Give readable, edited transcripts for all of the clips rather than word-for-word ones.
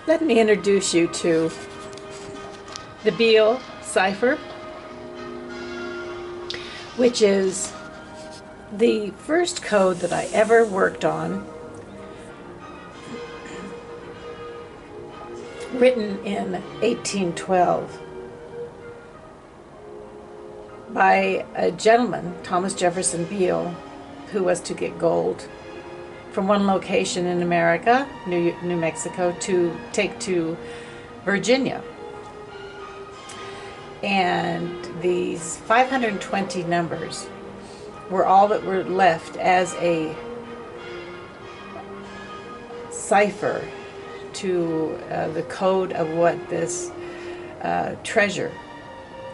Let me introduce you to the Beale cipher, which is the first code that I ever worked on, written in 1812 by a gentleman, Thomas Jefferson Beale, who was to get gold from one location in America, New Mexico, to take to Virginia. And these 520 numbers were all that were left as a cipher to the code of what this treasure,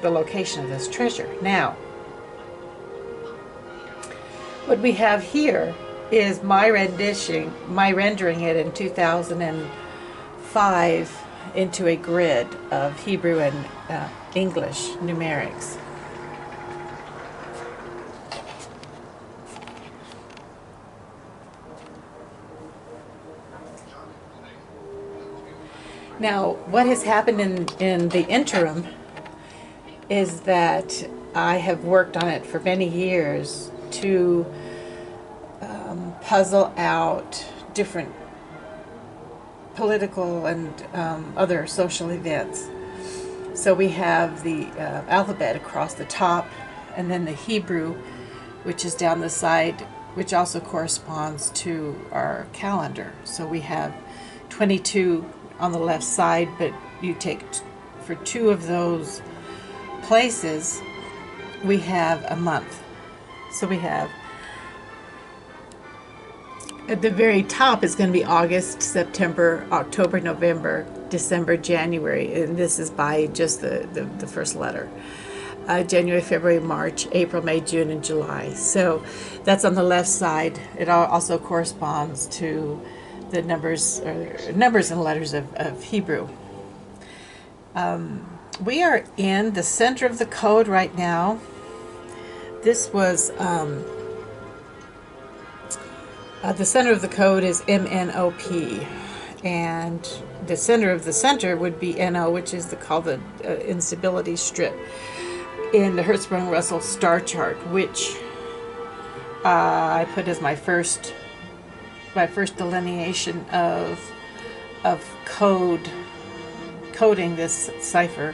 the location of this treasure. Now, what we have here is my rendering it in 2005 into a grid of Hebrew and English numerics. Now, what has happened in the interim is that I have worked on it for many years to puzzle out different political and other social events. So we have the alphabet across the top, and then the Hebrew, which is down the side, which also corresponds to our calendar. So we have 22 on the left side, but you take for two of those places, we have a month. So we have, at the very top is going to be August, September, October, November, December, January, and this is by just the first letter. January, February, March, April, May, June, and July. So that's on the left side. It also corresponds to the numbers and letters of Hebrew. We are in the center of the code right now. This was the center of the code is MNOP, and the center of the center would be NO, which is called the instability strip in the Hertzsprung-Russell star chart, which I put as my first delineation of coding this cipher,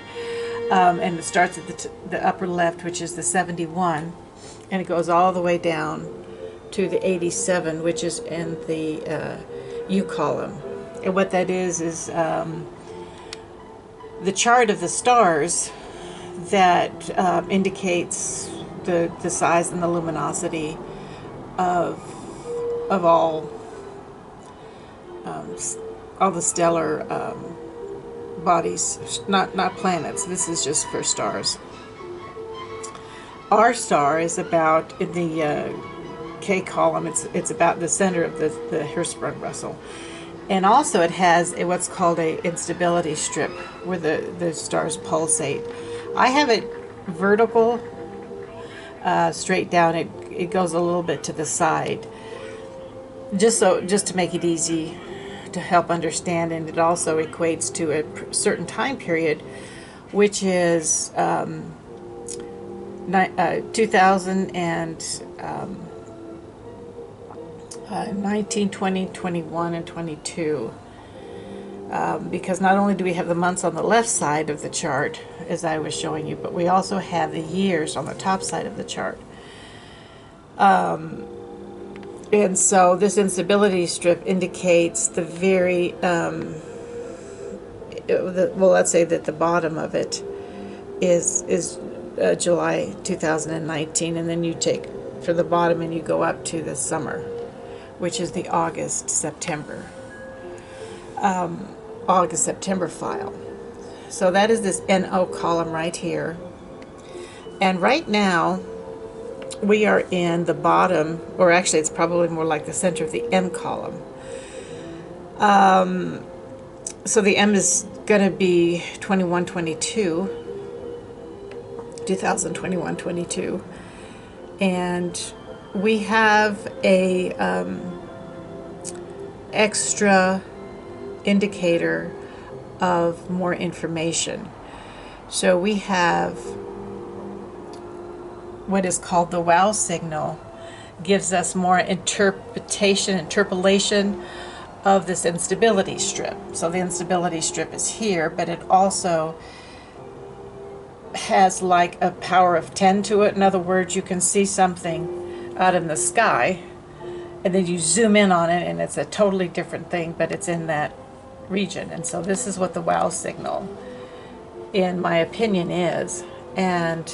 and it starts at the upper left, which is the 71, and it goes all the way down to the 87, which is in the U column. And what that is the chart of the stars that indicates the size and the luminosity of all the stellar bodies, not planets. This is just for stars. Our star is about in the K column. It's about the center of the Hertzsprung-Russell, and also it has what's called a instability strip where the stars pulsate. I have it vertical, straight down. It goes a little bit to the side, just to make it easy to help understand, and it also equates to a certain time period, which is 2000 and 19, 20, 21, and 22. Because not only do we have the months on the left side of the chart, as I was showing you, but we also have the years on the top side of the chart. And so this instability strip indicates the very, well, let's say that the bottom of it is July 2019, and then you take for the bottom and you go up to the summer, which is the August-September file. So that is this NO column right here. And right now, we are in the bottom, or actually it's probably more like the center of the M column. So the M is going to be 2021-22, and we have a extra indicator of more information. So we have what is called the wow signal, gives us more interpolation of this instability strip. So the instability strip is here, but it also has like a power of 10 to it. In other words, you can see something out in the sky, and then you zoom in on it, and it's a totally different thing, but it's in that region. And so this is what the wow signal, in my opinion, is. And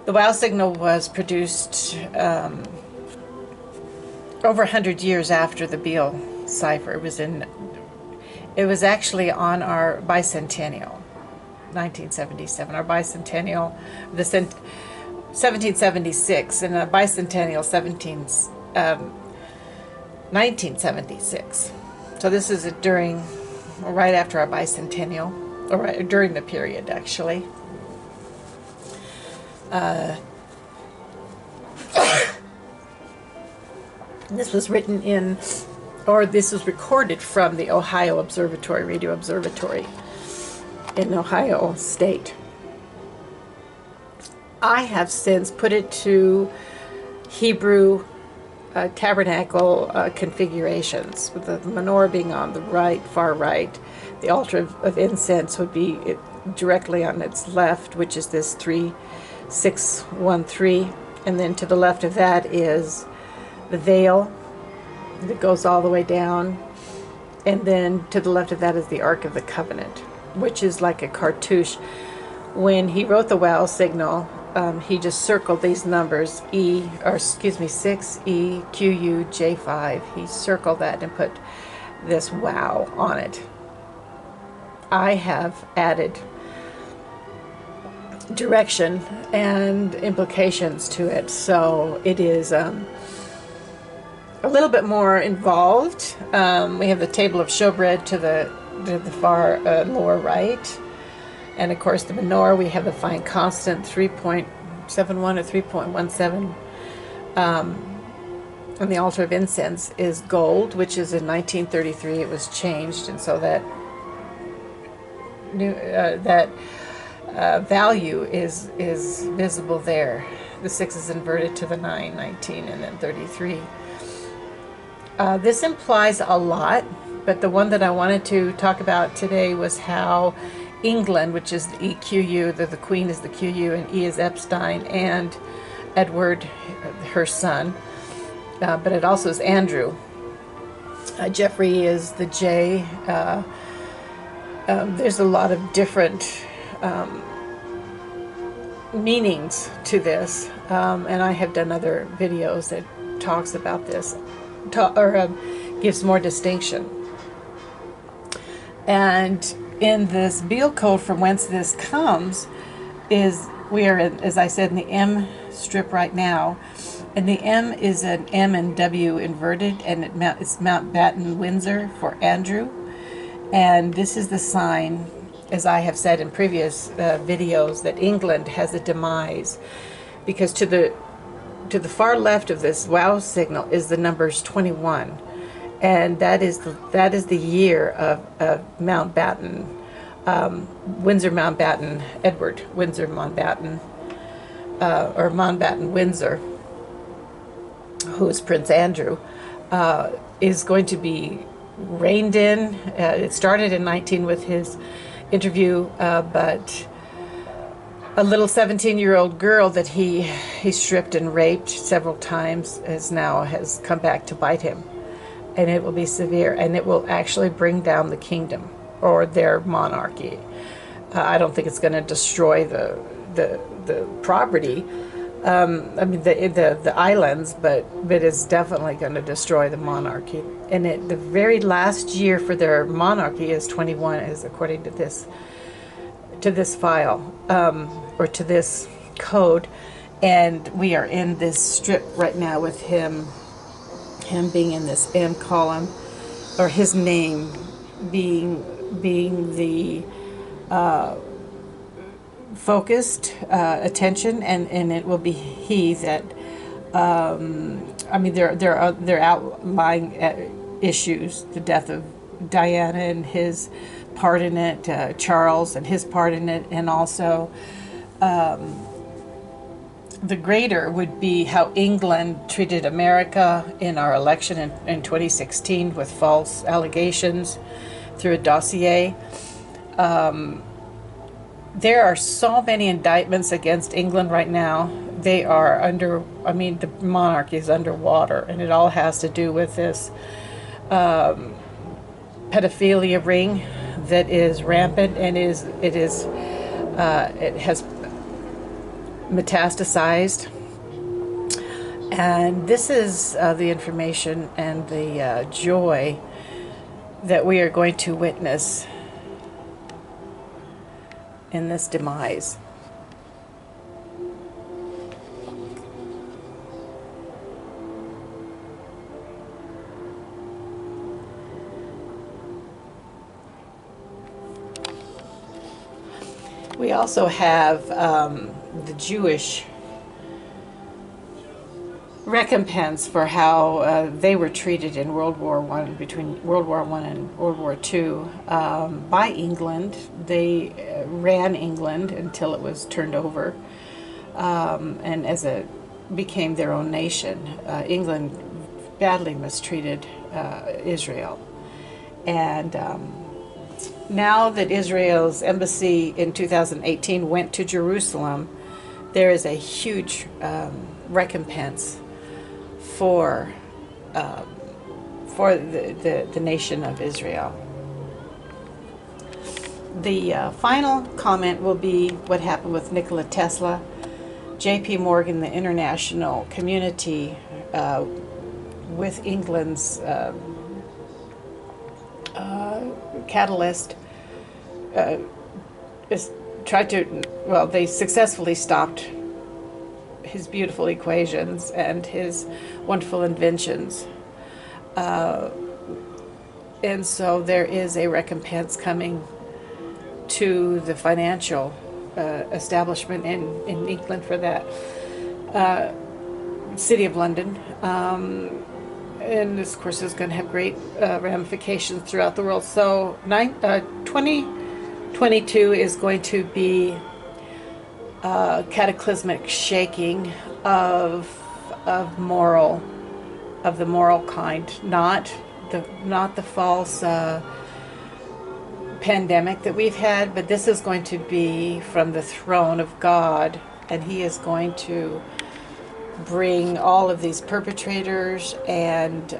the wow signal was produced over 100 years after the Beale cipher. It was actually on our bicentennial, 1977, our bicentennial, 1776, and a bicentennial 1976. So this is right after our bicentennial, or right during the period, actually. This was written in, or this was recorded from the Ohio Observatory, Radio Observatory in Ohio State. I have since put it to Hebrew tabernacle configurations, with the menorah being on the right, far right. The altar of incense would be directly on its left, which is this 3613, and then to the left of that is the veil that goes all the way down, and then to the left of that is the Ark of the Covenant, which is like a cartouche. When he wrote the wow signal, he just circled these numbers, 6EQUJ5. He circled that and put this wow on it. I have added direction and implications to it, so it is a little bit more involved. We have the table of showbread to the far lower right, and of course the menorah, we have the fine constant 3.71 or 3.17, and the altar of incense is gold, which is in 1933 it was changed, and so that value is visible there. The 6 is inverted to the 9, 19, and then 33. This implies a lot, but the one that I wanted to talk about today was how England, which is the EQU, the Queen is the QU, and E is Epstein, and Edward, her son, but it also is Andrew. Jeffrey is the J. There's a lot of different meanings to this, and I have done other videos that talks about this, gives more distinction. And in this Beale code, from whence this comes, is we are, as I said, in the M strip right now, and the M is an M and W inverted, and it's Mountbatten Windsor for Andrew. And this is the sign, as I have said in previous videos, that England has a demise, because to the far left of this wow signal is the numbers 21, and that is the year of Mountbatten, Windsor Mountbatten, Edward Windsor Mountbatten, or Mountbatten Windsor, who is Prince Andrew, is going to be reined in. It started in 19 with his interview, but a little 17-year-old girl that he stripped and raped several times has come back to bite him, and it will be severe, and it will actually bring down the kingdom or their monarchy. I don't think it's going to destroy the property, I mean the islands, but it's definitely going to destroy the monarchy. And the very last year for their monarchy is 21, is according to this file, or to this code. And we are in this strip right now with him being in this M column, or his name being the focused attention, and it will be he that I mean there are outlying issues, the death of Diana and part in it, Charles and his part in it, and also the greater would be how England treated America in our election in 2016 with false allegations through a dossier. There are so many indictments against England right now. They are under, I mean, the monarchy is underwater, and it all has to do with this pedophilia ring that is rampant, and it has metastasized. And this is the information and the joy that we are going to witness in this demise. We also have the Jewish recompense for how they were treated in World War I, between World War I and World War II, by England. They ran England until it was turned over, and as it became their own nation. England badly mistreated Israel, and now that Israel's embassy in 2018 went to Jerusalem, there is a huge recompense for the nation of Israel. The final comment will be what happened with Nikola Tesla. J.P. Morgan, the international community, with England's catalyst, they successfully stopped his beautiful equations and his wonderful inventions. And so there is a recompense coming to the financial establishment in England for that. City of London. And this, of course, is going to have great ramifications throughout the world. So 2022 is going to be cataclysmic shaking of the moral kind, not the false pandemic that we've had, but this is going to be from the throne of God, and He is going to bring all of these perpetrators and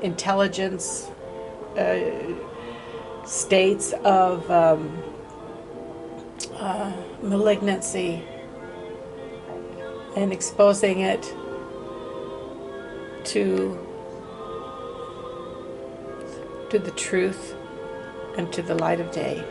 intelligence states of malignancy, and exposing it to the truth and to the light of day.